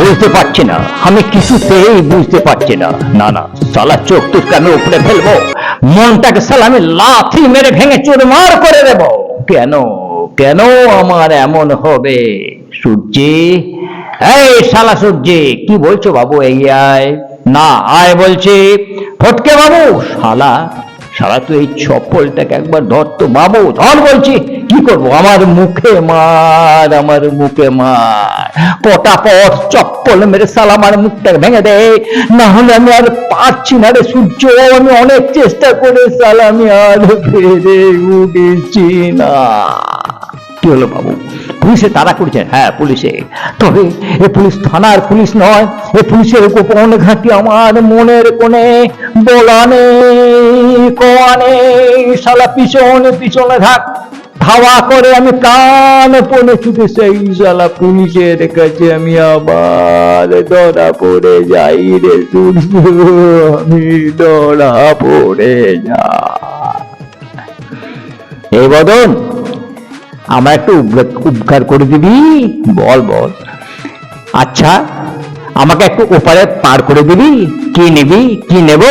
বুঝতে পারছি না, আমি কিছুতেই বুঝতে পারছি না। না না, শালা চোখ তোকে আমি উপরে ফেলবো, মনটাকে শালা আমি লাথি মেরে ভেঙে চুরমার করে দেব। কেন কেন আমার এমন হবে? সূর্যি, এই শালা সূর্যি, কি বলছো বাবু? এই আয় না, আয় বলছি। ফটকে বাবু, শালা শালা তুই এই চপ্পলটাকে একবার ধর তো বাবু, ধর বলছি। কি করব? আমার মুখে মার, আমার মুখে মার, পটাপট চপ্পল মেরে শালা আমার মুখটাকে ভেঙে দে, না হলে আমি আর পারছি না রে সূর্য। আমি অনেক চেষ্টা করে শালা আমি আর ফিরে উঠেছি না। কি হলো বাবু? পুলিশে তাড়া করছে? হ্যাঁ পুলিশে, তবে এ পুলিশ থানার পুলিশ নয়, এ পুলিশের গোপন ঘাঁটি আমার মনের কোণে। বলা নেই কোয়া নেই, শালা পিছনে পিছনে ধাওয়া করে আমি প্রাণপণে ছুটে সেই শালা পুলিশের কাছে আমি আবার ধরা পড়ে যাই রে সূর্য, আমি ধরা পড়ে যাই। এই বদন, আমার একটু উপকার করে দিবি? বল বল। আচ্ছা, আমাকে একটু ওপারে পার করে দিবি? কি নিবি? কি নেব?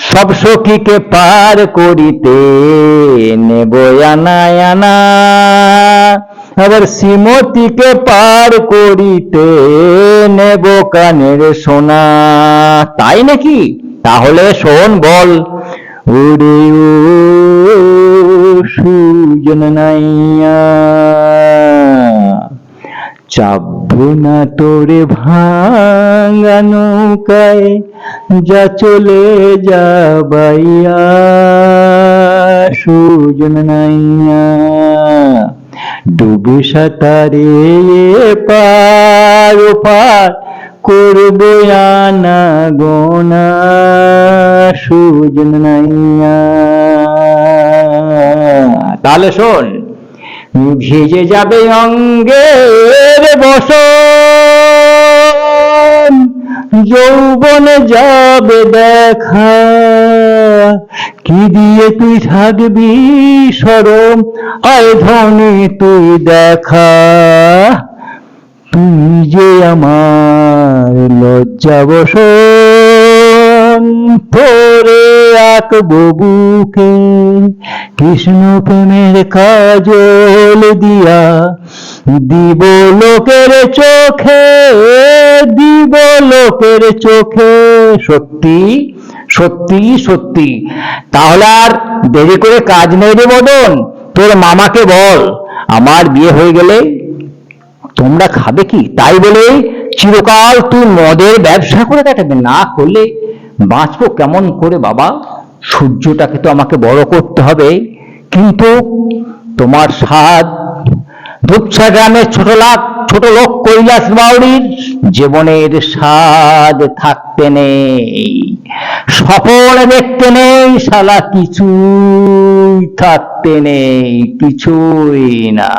সব সখীকে পার করিতে নেব আনা আনা, আবার শ্রীমতীকে পার করিতে নেব কানের সোনা। তাই নাকি? তাহলে শোন, বল। ওরে ও সুজন নাইয়া, চাপবো না তোরে ভাঙা নৌকায়, যা চলে যাবাইয়া সুজন নাইয়া। ডুবে সাঁতারে পার ওপার করবো আনা গোনা সুজন নাইয়া। তাহলে শোন, ভিজে যাবে অঙ্গের বসন, যৌবনে যাবে দেখা, কি দিয়ে তুই থাকবি সরম, আয় ধনে তুই দেখা। তুই যে আমার লজ্জা বসন, তোরে আঁকবো বুকে কৃষ্ণ প্রেমের কাজল দিয়া, দিব লোকের চোখে, দিব লোকের চোখে। সত্যি সত্যি সত্যি। তাহলে আর দেরি করে কাজ নেই রে মদন, তোর মামাকে বল আমার বিয়ে হয়ে গেলে তোমরা খাবে কি, তাই বলে চিরকাল তুই মদের ব্যবসা করে কাটাবে? না করলে বাঁচবো কেমন করে বাবা? সূর্যটাকে তো আমাকে বড় করতে হবে। কিন্তু তোমার স্বাদ ধূপসা গ্রামের ছোট লোক কৈলাস বাউরির জীবনের স্বাদ থাকতে নেই, স্বপ্ন দেখতে নেই, শালা কিছুই থাকতে নেই, কিছুই না।